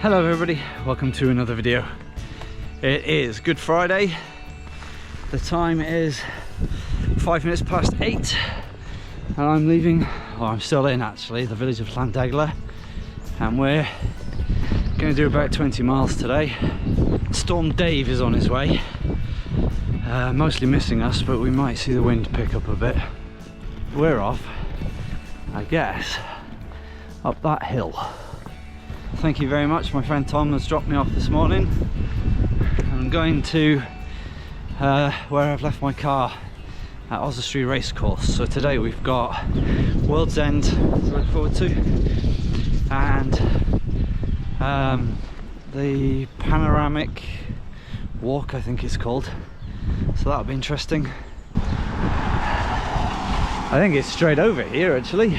Hello everybody, welcome to another video. It is Good Friday. The time is 5 minutes past 8 and I'm leaving, or I'm still in actually, the village of Llandegla, and we're going to do about 20 miles today. Storm Dave is on his way, mostly missing us, but we might see the wind pick up a bit. We're off, I guess, up that hill. Thank you very much. My friend Tom has dropped me off this morning. I'm going to where I've left my car at Oswestry Racecourse. So today we've got World's End to look forward to, and the panoramic walk, I think it's called. So that'll be interesting. I think it's straight over here actually.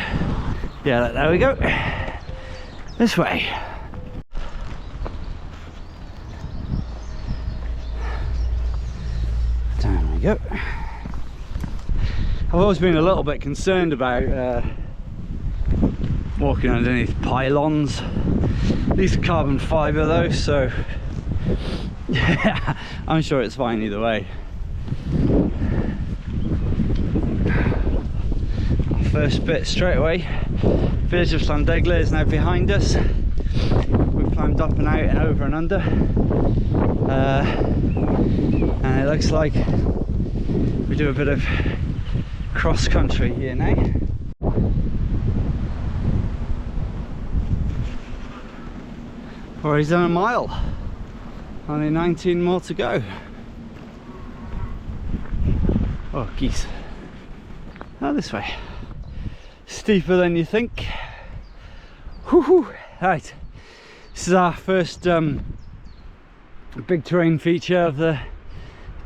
Yeah, there we go. This way. Down we go. I've always been a little bit concerned about walking underneath pylons. These are carbon fibre though, so yeah, I'm sure it's fine either way. Our first bit straight away. Village of Llandegla is now behind us. We've climbed up and out and over and under, and it looks like we do a bit of cross country here now. Already done a mile, only 19 more to go. Oh, geese. Oh, this way. Steeper than you think. Woohoo! Right, this is our first big terrain feature of the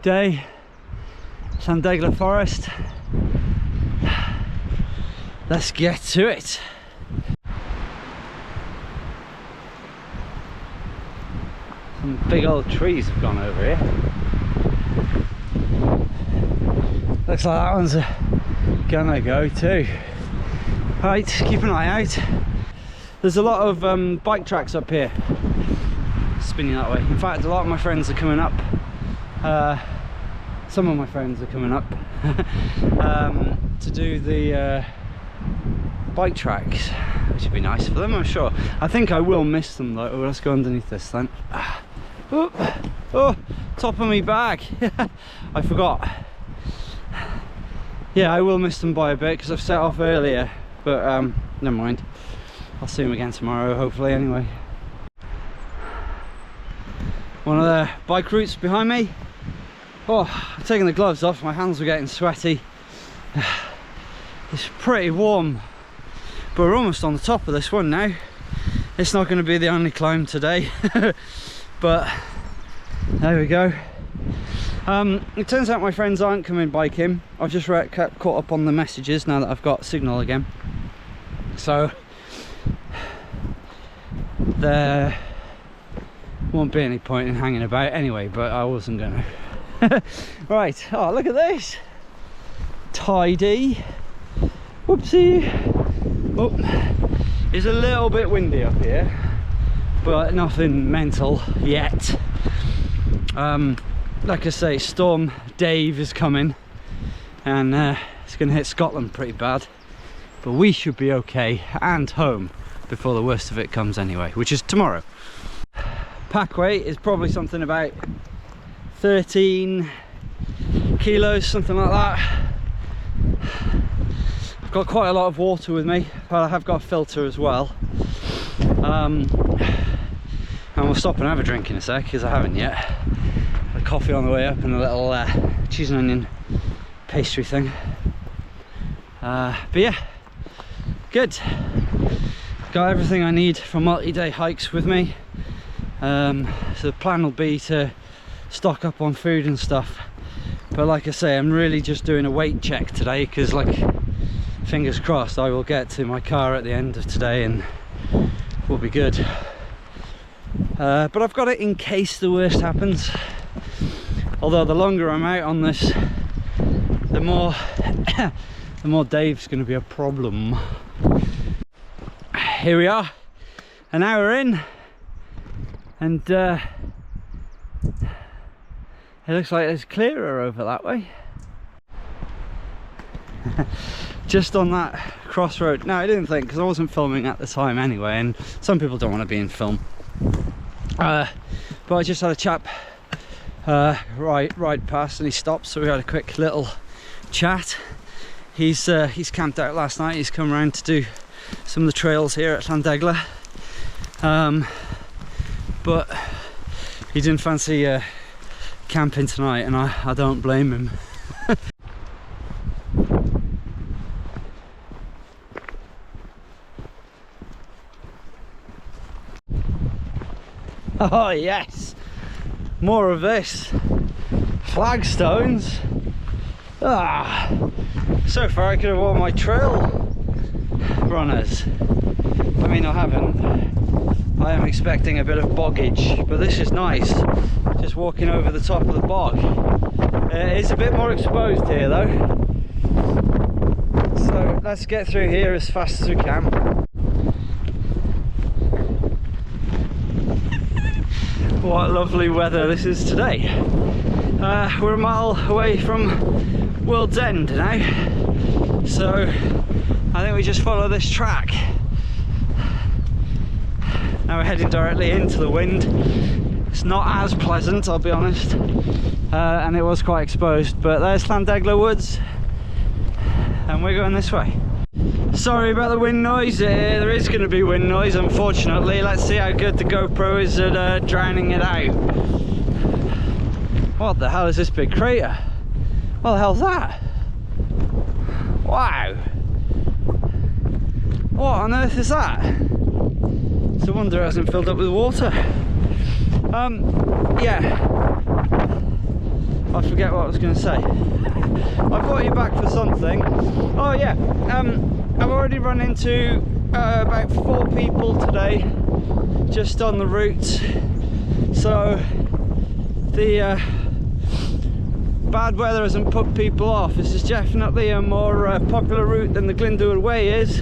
day. Llandegla Forest. Let's get to it. Some big old trees have gone over here. Looks like that one's gonna go too. Right, keep an eye out. There's a lot of bike tracks up here, spinning that way. In fact, a lot of my friends are coming up. Some of my friends are coming up to do the bike tracks, which would be nice for them, I'm sure. I think I will miss them though. Let's go underneath this then. Oh, top of me bag. I forgot. Yeah, I will miss them by a bit because I've set off earlier, but never mind. I'll see them again tomorrow, hopefully, anyway. One of the bike routes behind me. Oh, I've taken the gloves off, my hands were getting sweaty. It's pretty warm, but we're almost on the top of this one now. It's not going to be the only climb today, but there we go. It turns out my friends aren't coming biking. I've just kept caught up on the messages now that I've got signal again. So there won't be any point in hanging about anyway, but I wasn't gonna. Right, oh look at this. Tidy. Whoopsie. Oh, it's a little bit windy up here, but nothing mental yet. Like I say, Storm Dave is coming, and it's going to hit Scotland pretty bad, but we should be okay and home before the worst of it comes anyway, which is tomorrow. Pack weight is probably something about 13 kilos, something like that. I've got quite a lot of water with me, but I have got a filter as well. And we'll stop and have a drink in a sec, because I haven't yet. A coffee on the way up and a little cheese and onion pastry thing. But yeah, good. Got everything I need for multi-day hikes with me. So the plan will be to stock up on food and stuff. But like I say, I'm really just doing a weight check today, because like, fingers crossed, I will get to my car at the end of today and we'll be good. But I've got it in case the worst happens. Although the longer I'm out on this, the more Dave's going to be a problem. Here we are, an hour in, and it looks like it's clearer over that way. Just on that crossroad. No, I didn't think, because I wasn't filming at the time anyway, and some people don't want to be in film. But I just had a chap ride past, and he stopped, so we had a quick little chat. He's camped out last night. He's come around to do some of the trails here at Llandegla, but he didn't fancy camping tonight, and I don't blame him. Oh yes, more of this. Flagstones. So far I could have worn my trail runners. I mean, I haven't. I am expecting a bit of boggage, but this is nice. Just walking over the top of the bog. It is a bit more exposed here though. So let's get through here as fast as we can. What lovely weather this is today. We're a mile away from World's End now, so I think we just follow this track. Now we're heading directly into the wind. It's not as pleasant, I'll be honest, and it was quite exposed, but there's Llandegla Woods and we're going this way. Sorry about the wind noise. There is going to be wind noise, unfortunately. Let's see how good the GoPro is at drowning it out. What the hell is this big crater? What the hell's that? Wow! What on earth is that? It's a wonder it hasn't filled up with water. Yeah. I forget what I was going to say. I brought you back for something. Oh yeah. I've already run into about 4 people today just on the route, so the bad weather hasn't put people off. This is definitely a more popular route than the Glyndŵr Way is.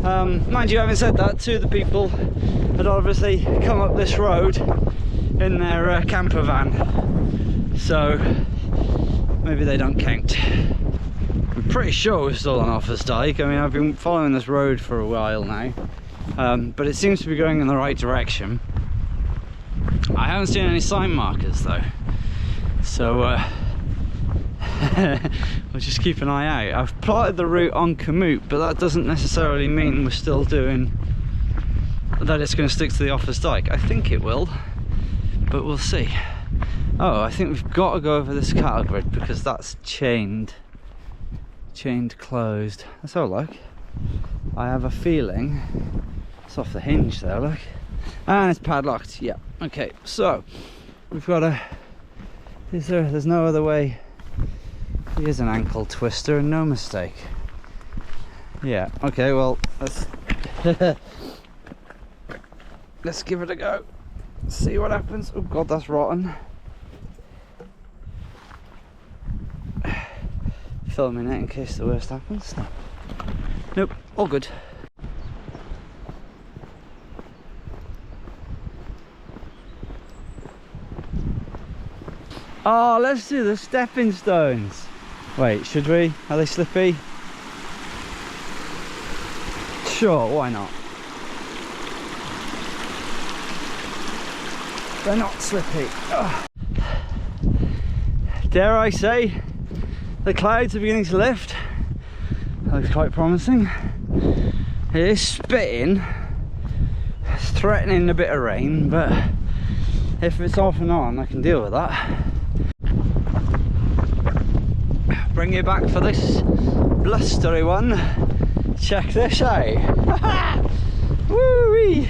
Mind you, having said that, 2 of the people had obviously come up this road in their camper van, so maybe they don't count. I'm pretty sure we're still on Offas Dyke. I mean, I've been following this road for a while now, but it seems to be going in the right direction. I haven't seen any sign markers though, so we'll just keep an eye out. I've plotted the route on Commute, but that doesn't necessarily mean we're still doing that. It's going to stick to the Offas Dyke. I think it will, but we'll see. Oh, I think we've got to go over this cattle grid because that's chained closed. Let's have a look. I have a feeling it's off the hinge there, look, and it's padlocked. Yeah, okay, so we've got a there's no other way. Here's an ankle twister, no mistake. Yeah, okay, well let's let's give it a go, see what happens. Oh god, that's rotten. Filming it in case the worst happens. Nope, all good. Oh, let's do the stepping stones. Wait, should we? Are they slippy? Sure, why not? They're not slippy. Ugh. Dare I say, the clouds are beginning to lift. That looks quite promising. It is spitting. It's threatening a bit of rain, but if it's off and on, I can deal with that. Bring you back for this blustery one. Check this out. Woo-wee!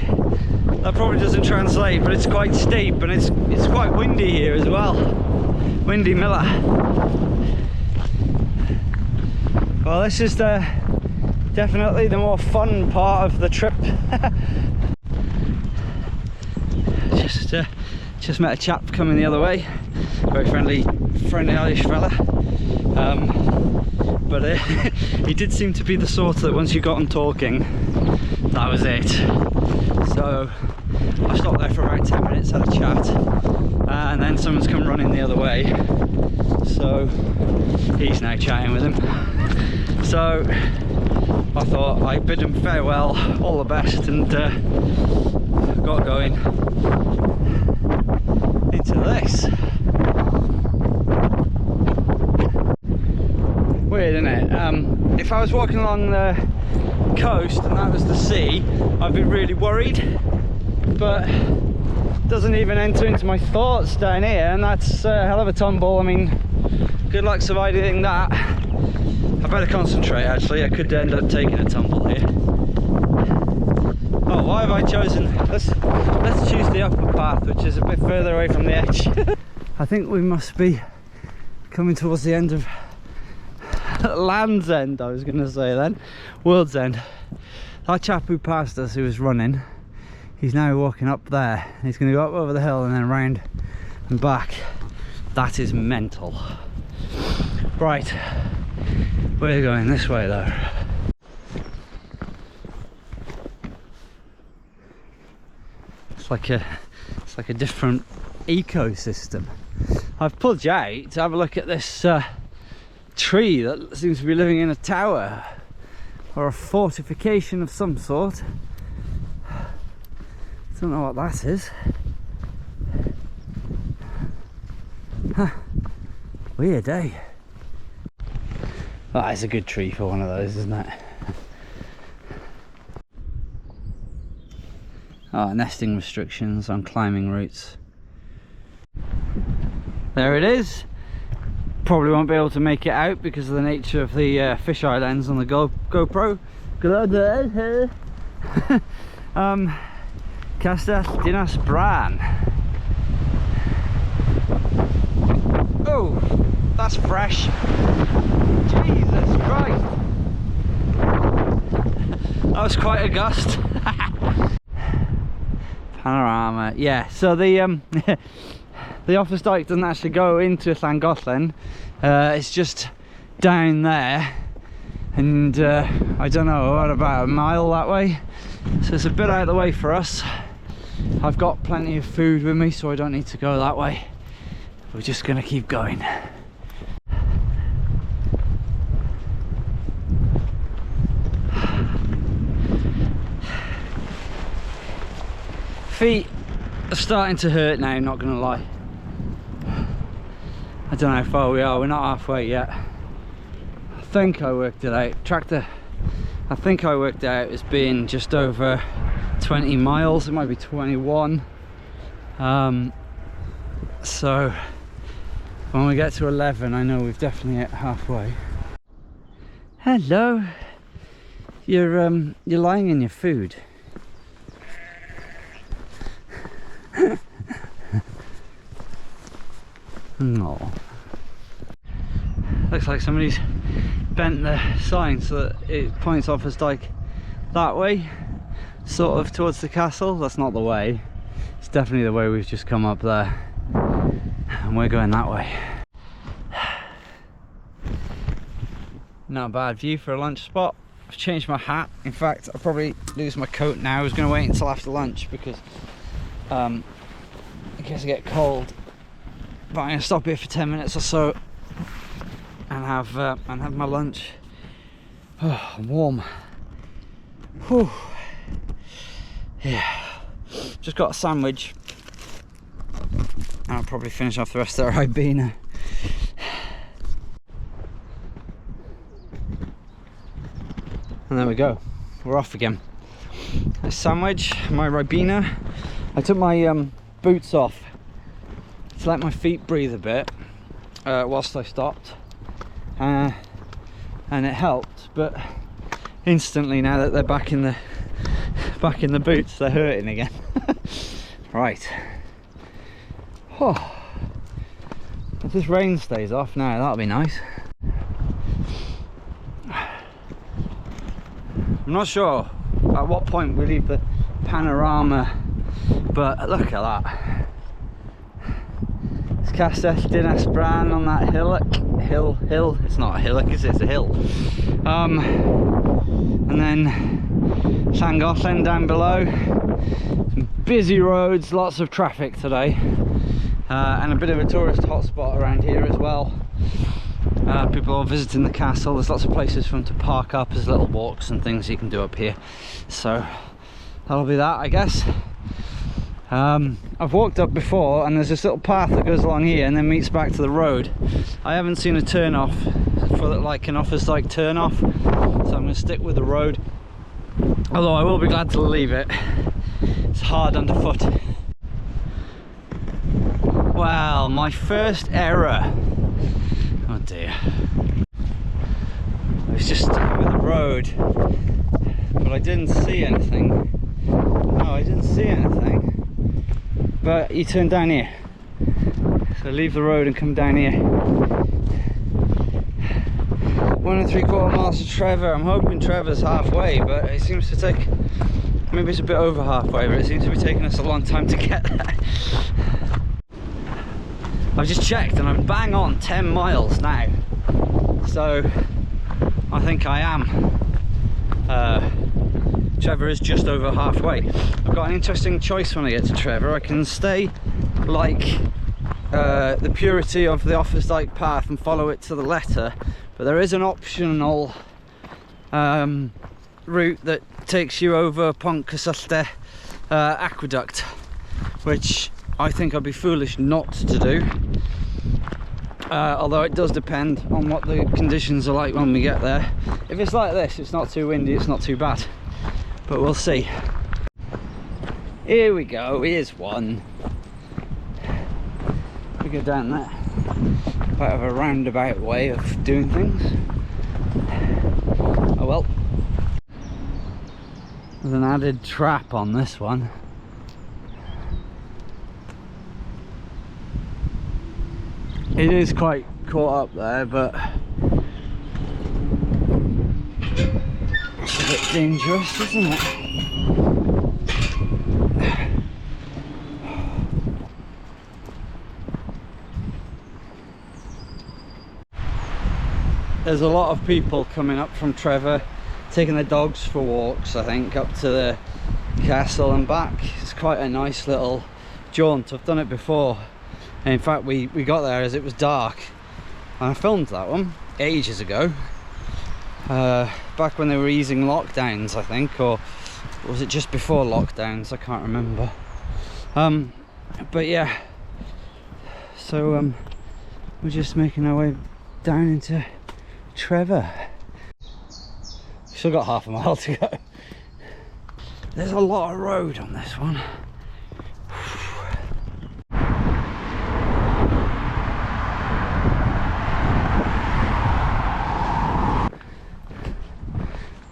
That probably doesn't translate, but it's quite steep and it's quite windy here as well. Windy Miller. Well, this is definitely the more fun part of the trip. Just met a chap coming the other way, very friendly Irish fella, but he did seem to be the sort that once you got him talking, that was it. So I stopped there for about 10 minutes, had a chat, and then someone's come running the other way, so he's now chatting with him. So I thought I'd bid him farewell, all the best, and got going into this. Weird, isn't it? If I was walking along the coast and that was the sea, I'd be really worried, but it doesn't even enter into my thoughts down here, and that's a hell of a tumble. I mean, good luck surviving that. I better concentrate actually, I could end up taking a tumble here. Oh, why have I chosen, let's choose the upper path, which is a bit further away from the edge. I think we must be coming towards the end of Land's End, I was going to say then. World's End. That chap who passed us, who was running, he's now walking up there. He's going to go up over the hill and then around and back. That is mental. Right, we're going this way though. It's like a different ecosystem. I've pulled you out to have a look at this tree that seems to be living in a tower or a fortification of some sort. Don't know what that is. Huh. Weird, eh? That is a good tree for one of those, isn't it? Oh, nesting restrictions on climbing routes. There it is. Probably won't be able to make it out because of the nature of the fisheye lens on the GoPro. Castell Dinas Bran. Oh, that's fresh. Jesus Christ. That was quite a gust. Panorama. Yeah, so the the Offas Dyke doesn't actually go into Llangollen, it's just down there, and I don't know, what, about a mile that way, so it's a bit out of the way for us. I've got plenty of food with me, so I don't need to go that way. We're just gonna keep going. Feet are starting to hurt now, not gonna lie. I don't know how far we are, we're not halfway yet. I think I worked it out. I think I worked it out as being just over 20 miles, it might be 21. So when we get to 11, I know we've definitely hit halfway. Hello. You're lying in your food. No. Looks like somebody's bent the sign so that it points Offas Dyke that way, sort of towards the castle. That's not the way. It's definitely the way we've just come up there, and we're going that way. Not a bad view for a lunch spot. I've changed my hat. In fact, I'll probably lose my coat now. I was going to wait until after lunch because in case I get cold. But I'm going to stop here for 10 minutes or so and have my lunch. Oh, I'm warm. Whew. Yeah. Just got a sandwich. I'll probably finish off the rest of our Ribena. And there we go. We're off again. A sandwich, my Ribena. I took my boots off to let my feet breathe a bit whilst I stopped, and it helped, but instantly now that they're back in the boots, they're hurting again. Right. Oh, if this rain stays off now, that'll be nice. I'm not sure at what point we leave the panorama, but look at that. It's Castell Dinas Bran on that hillock. Hill. It's not a hillock, is it? It's a hill. And then Llangollen down below. Some busy roads, lots of traffic today, and a bit of a tourist hotspot around here as well. People are visiting the castle. There's lots of places for them to park up. There's little walks and things you can do up here, so that'll be that, I guess. I've walked up before, and there's this little path that goes along here and then meets back to the road. I haven't seen a turn off for like an Offas Dyke turn off, so I'm going to stick with the road, although I will be glad to leave it. It's hard underfoot. Well, my first error. Oh dear. I was just sticking with the road, but I didn't see anything. No, I didn't see anything. But you turn down here, so leave the road and come down here. 1 3/4 miles to Trevor. I'm hoping Trevor's halfway, but it seems to take, maybe it's a bit over halfway, but it seems to be taking us a long time to get there. I've just checked and I'm bang on 10 miles now, so I think I am. Trevor is just over halfway. I've got an interesting choice when I get to Trevor. I can stay like the purity of the Offas Dyke path and follow it to the letter, but there is an optional route that takes you over Pontcysyllte Aqueduct, which I think I'd be foolish not to do, although it does depend on what the conditions are like when we get there. If it's like this, it's not too windy, it's not too bad, but we'll see. Here we go, here's one. We go down there, quite of a roundabout way of doing things. Oh well. There's an added trap on this one. It is quite caught up there, but it's a bit dangerous, isn't it? There's a lot of people coming up from Trevor, taking their dogs for walks, I think, up to the castle and back. It's quite a nice little jaunt. I've done it before. And in fact, we got there as it was dark. And I filmed that one ages ago. Back when they were easing lockdowns, I think, or was it just before lockdowns? I can't remember. But yeah. So we're just making our way down into Trevor. Still got half a mile to go. There's a lot of road on this one.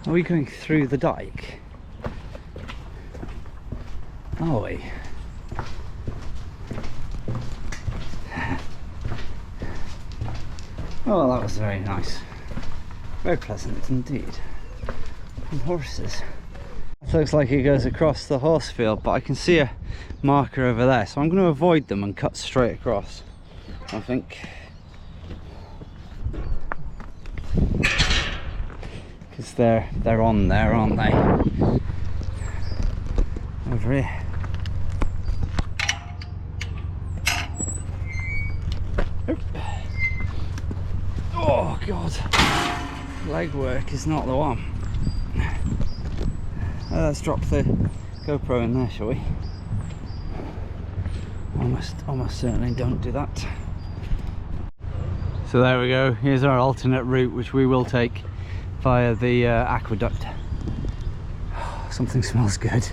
Are we going through the dike? Are we? Oh, that was very nice. Very pleasant indeed. And horses. It looks like it goes across the horse field, but I can see a marker over there, so I'm going to avoid them and cut straight across, I think. Because they're on there, aren't they? Over here. Oop. Oh god, legwork is not the one. Let's drop the GoPro in there, shall we? Almost certainly don't do that. So there we go, here's our alternate route, which we will take via the aqueduct. Something smells good.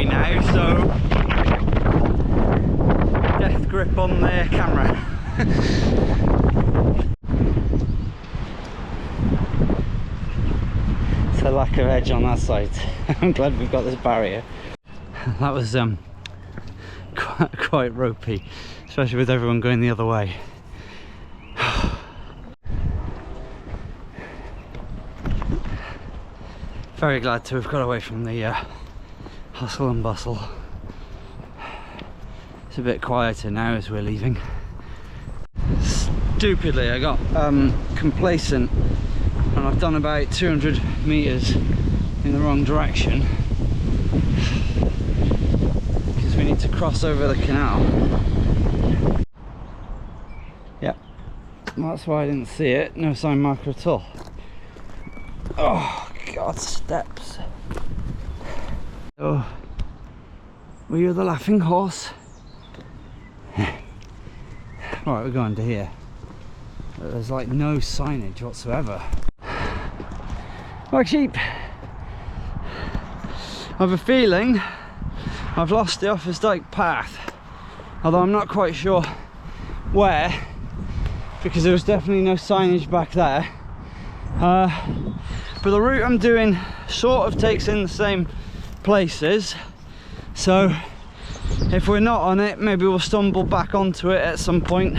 Now, so death grip on the camera. It's a lack of edge on that side. I'm glad we've got this barrier. That was quite ropey, especially with everyone going the other way. Very glad to have got away from the hustle and bustle. It's a bit quieter now as we're leaving. Stupidly I got complacent and I've done about 200 meters in the wrong direction because we need to cross over the canal. Yeah, that's why I didn't see it. No sign marker at all. Oh god, steps. Oh, were you the laughing horse? Right, we're going to here. There's like no signage whatsoever. Like sheep. I have a feeling I've lost the Offas Dyke path, although I'm not quite sure where, because there was definitely no signage back there. But the route I'm doing sort of takes in the same places, so if we're not on it, maybe we'll stumble back onto it at some point.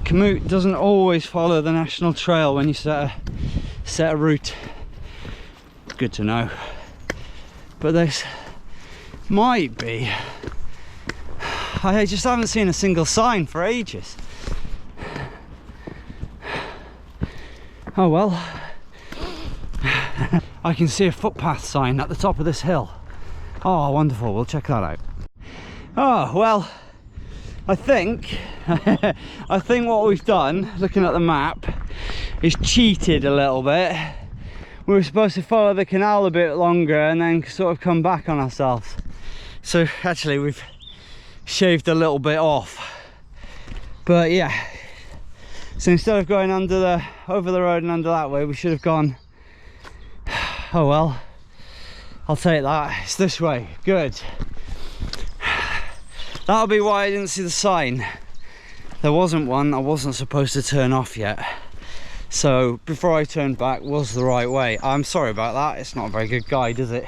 Commute doesn't always follow the national trail when you set a route. Good to know. But there's might be. I just haven't seen a single sign for ages. Oh well. I can see a footpath sign at the top of this hill. Oh, wonderful, we'll check that out. Oh, well, I think what we've done, looking at the map, is cheated a little bit. We were supposed to follow the canal a bit longer and then sort of come back on ourselves. So actually we've shaved a little bit off. But yeah, so instead of going over the road and under that way, we should have gone, oh well, I'll take that, it's this way, good. That'll be why I didn't see the sign. There wasn't one, I wasn't supposed to turn off yet. So before I turned back was the right way. I'm sorry about that, it's not a very good guide, is it?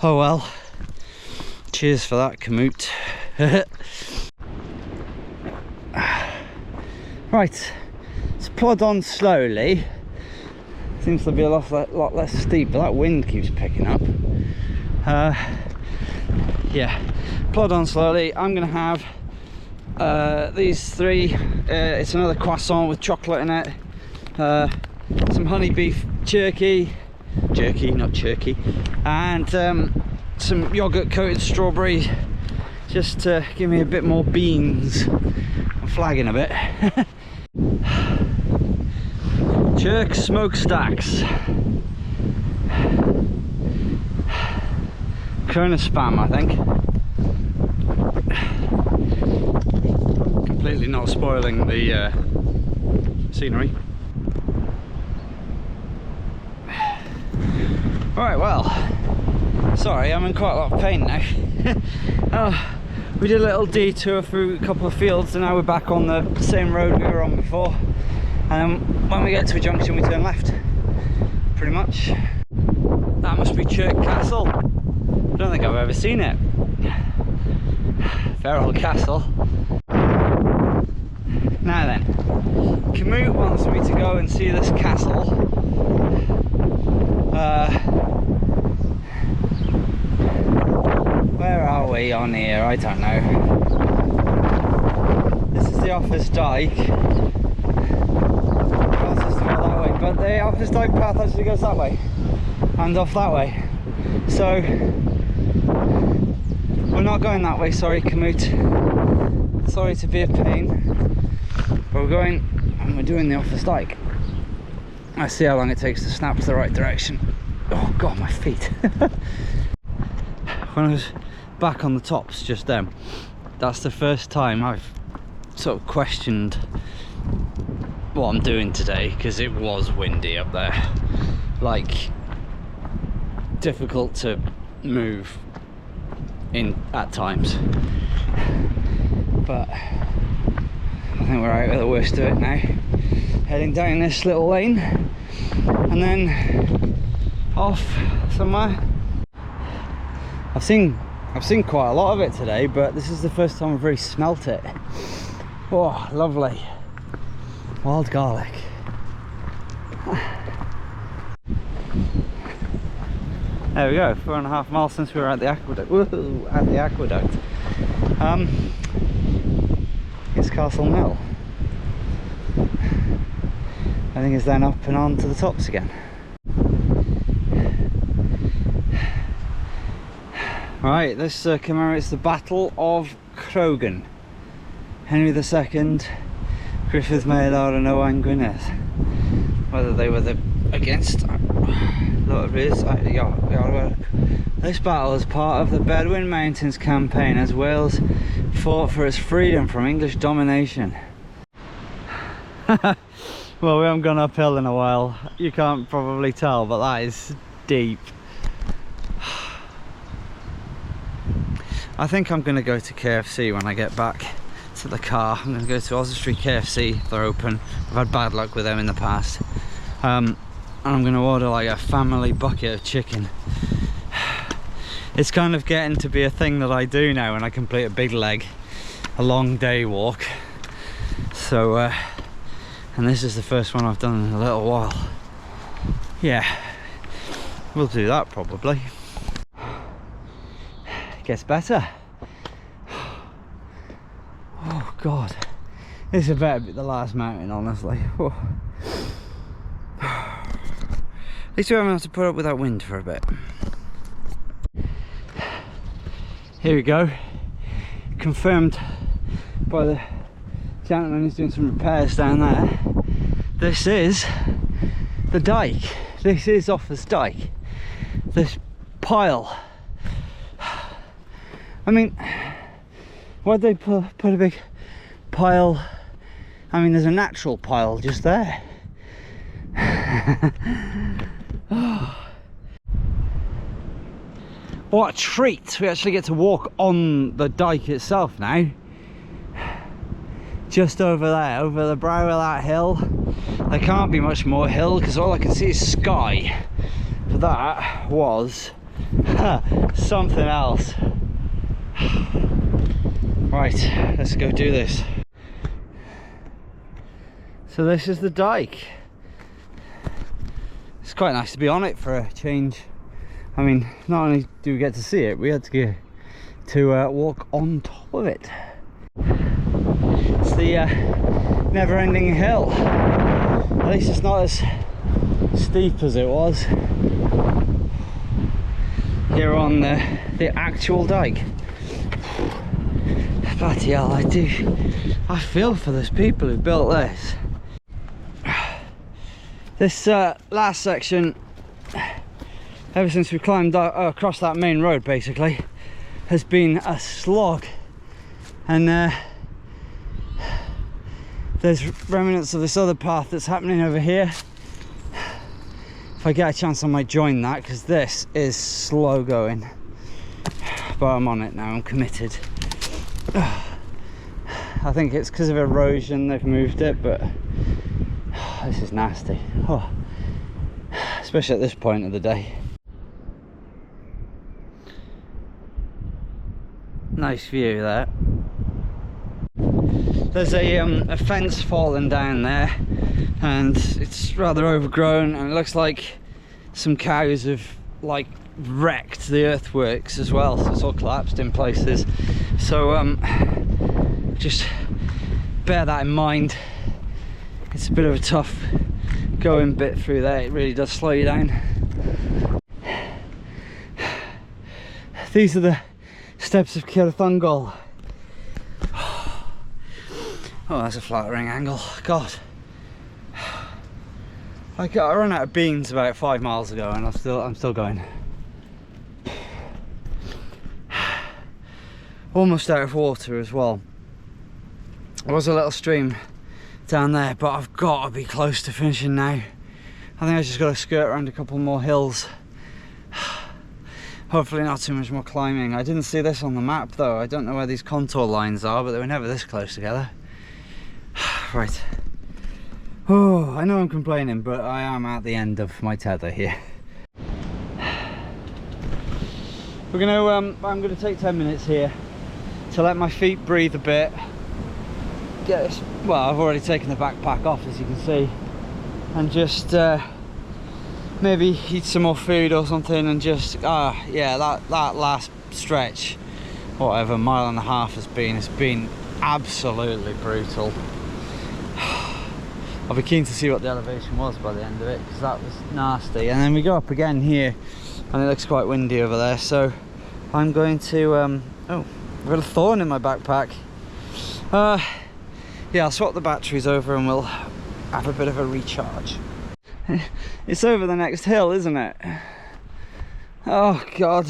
Oh well, cheers for that, commute. Right, let's plod on slowly. Seems to be a lot less steep, but that wind keeps picking up. Yeah, plod on slowly. I'm gonna have these three. It's another croissant with chocolate in it, some honey beef jerky, not chirky, and some yogurt coated strawberry, just to give me a bit more beans. I'm flagging a bit. Chirk smokestacks. Corona spam, I think. Completely not spoiling the scenery. Right, well, sorry, I'm in quite a lot of pain now. Oh, we did a little detour through a couple of fields and now we're back on the same road we were on before. And when we get to a junction we turn left, pretty much. That must be Chirk Castle. I don't think I've ever seen it. Fair old castle. Now then, Kamut wants me to go and see this castle. Where are we on here? I don't know. This is the Offas Dyke. That way, but the Offas Dyke path actually goes that way and off that way. So we're not going that way, sorry Kamut. Sorry to be a pain. But we're going and we're doing the Offas Dyke. I see how long it takes to snap to the right direction. Oh god, my feet. When I was back on the tops just then, that's the first time I've sort of questioned what I'm doing today, because it was windy up there, like difficult to move in at times, but I think we're out of the worst of it now. heading down this little lane and then off somewhere. I've seen quite a lot of it today, but this is the first time I've really smelt it. Oh, lovely. Wild garlic. There we go, 4.5 miles since we were at the aqueduct. Woohoo, at the aqueduct. It's Castle Mill. I think it's then up and on to the tops again. Right, this commemorates the Battle of Croghan. Henry II, Griffith Maelor and Owain Gwynedd. Whether they were against this battle is part of the Bedwin Mountains campaign as Wales fought for its freedom from English domination. Well, we haven't gone uphill in a while. You can't probably tell, but that is deep. I think I'm going to go to KFC when I get back to the car. I'm going to go to Oswestry KFC. They're open. I've had bad luck with them in the past. And I'm going to order like a family bucket of chicken. It's kind of getting to be a thing that I do now when I complete a big leg, a long day walk. So, and this is the first one I've done in a little while. Yeah, we'll do that probably. Gets better. Oh god, this is better be the last mountain, honestly. Oh. At least we haven't had to put up with that wind for a bit. Here we go, confirmed by the gentleman who's doing some repairs down there. This is the dike. This is Offas Dyke. This pile. I mean, why'd they put a big pile? I mean, there's a natural pile just there. Oh. What a treat! We actually get to walk on the dike itself now. Just over there, over the brow of that hill. There can't be much more hill because all I can see is sky. But that was something else. Right, let's go do this. So this is the dike. It's quite nice to be on it for a change. I mean, not only do we get to see it, we had to get to walk on top of it. It's the never-ending hill. At least it's not as steep as it was here on the actual dike. Bloody hell, I feel for those people who built this. This last section, ever since we climbed across that main road basically, has been a slog. And there's remnants of this other path that's happening over here. If I get a chance I might join that, because this is slow going. But I'm on it now, I'm committed. I think it's because of erosion they've moved it, but this is nasty. Oh, especially at this point of the day. Nice view there. There's a fence falling down there, and it's rather overgrown, and it looks like some cows have like wrecked the earthworks as well, so it's all collapsed in places. So just bear that in mind. It's a bit of a tough going bit through there. It really does slow you down. These are the steps of Chirk. Oh, that's a flattering angle. God, I ran out of beans about 5 miles ago, and I'm still going. Almost out of water as well. There was a little stream down there, but I've got to be close to finishing now. I think I just got to skirt around a couple more hills. Hopefully not too much more climbing. I didn't see this on the map though. I don't know where these contour lines are, but they were never this close together. Right. Oh, I know I'm complaining, but I am at the end of my tether here. We're gonna, I'm gonna take 10 minutes here to let my feet breathe a bit. Get this, well, I've already taken the backpack off, as you can see, and just maybe eat some more food or something, and just yeah, that last stretch, whatever mile and a half has been absolutely brutal. I'll be keen to see what the elevation was by the end of it, because that was nasty. And then we go up again here and it looks quite windy over there, so I'm going to oh, I've got a thorn in my backpack. Yeah, I'll swap the batteries over and we'll have a bit of a recharge. It's over the next hill, isn't it? Oh god,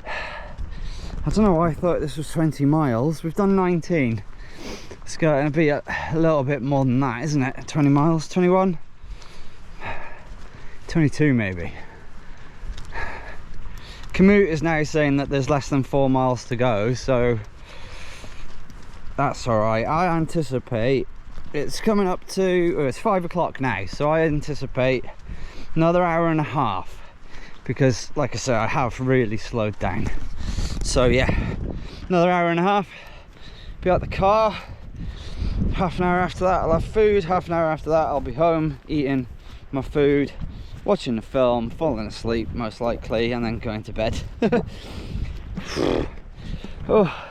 I don't know why I thought this was 20 miles. We've done 19. It's going to be a little bit more than that, isn't it? 20 miles, 21, 22 maybe. Komoot is now saying that there's less than 4 miles to go, so that's all right. I anticipate it's coming up to, oh, it's 5 o'clock now, so I anticipate another hour and a half, because like I said, I have really slowed down. So yeah, another hour and a half, be at the car. Half an hour after that I'll have food, half an hour after that I'll be home eating my food, watching the film, falling asleep most likely, and then going to bed. Oh,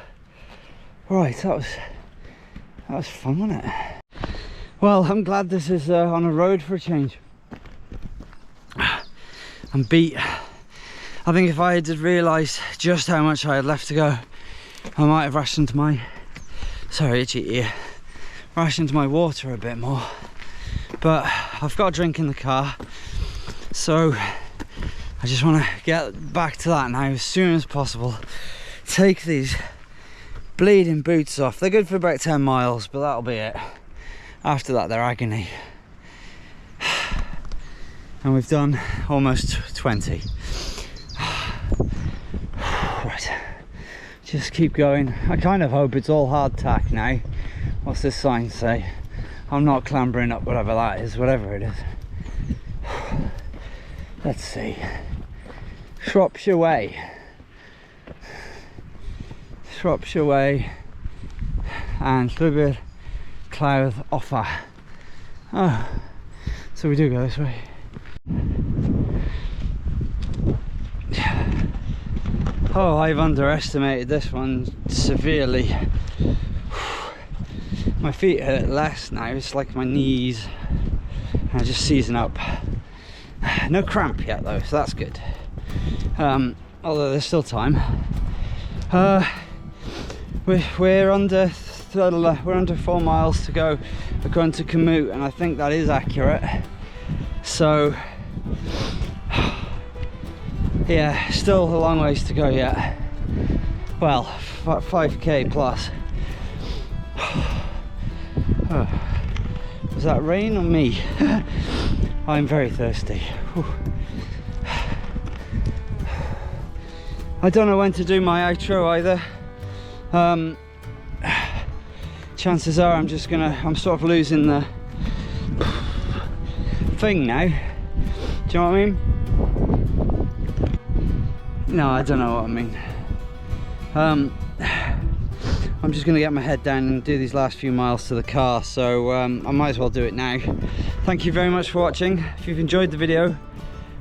right, that was fun, wasn't it? Well, I'm glad this is on a road for a change. I'm beat. I think if I had realised just how much I had left to go, I might have rationed my, sorry, itchy ear, rationed my water a bit more. But I've got a drink in the car, so I just want to get back to that now as soon as possible. Take these bleeding boots off. They're good for about 10 miles, but that'll be it. After that, they're agony. And we've done almost 20. Right, just keep going. I kind of hope it's all hardtack now. What's this sign say? I'm not clambering up whatever that is, whatever it is. Let's see. Shropshire Way. Shropshire Way and Llwybr Clouth Offa. Oh, so we do go this way. Oh, I've underestimated this one severely. My feet hurt less now, it's like my knees are just seizing up. No cramp yet though, so that's good. Although there's still time. We're under 4 miles to go according to Komoot, and I think that is accurate. So yeah, still a long ways to go yet. Well, 5k plus. Was that rain or me? I'm very thirsty. Whew. I don't know when to do my outro either. Chances are I'm sort of losing the thing now. Do you know what I mean? No, I don't know what I mean. I'm just going to get my head down and do these last few miles to the car, so I might as well do it now. Thank you very much for watching. If you've enjoyed the video,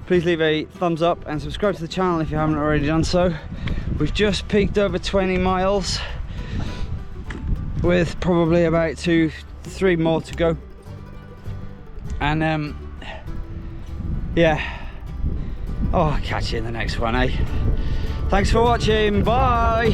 please leave a thumbs up and subscribe to the channel if you haven't already done so. We've just peaked over 20 miles with probably about 2-3 more to go, and yeah, oh, I'll catch you in the next one, eh? Thanks for watching, bye.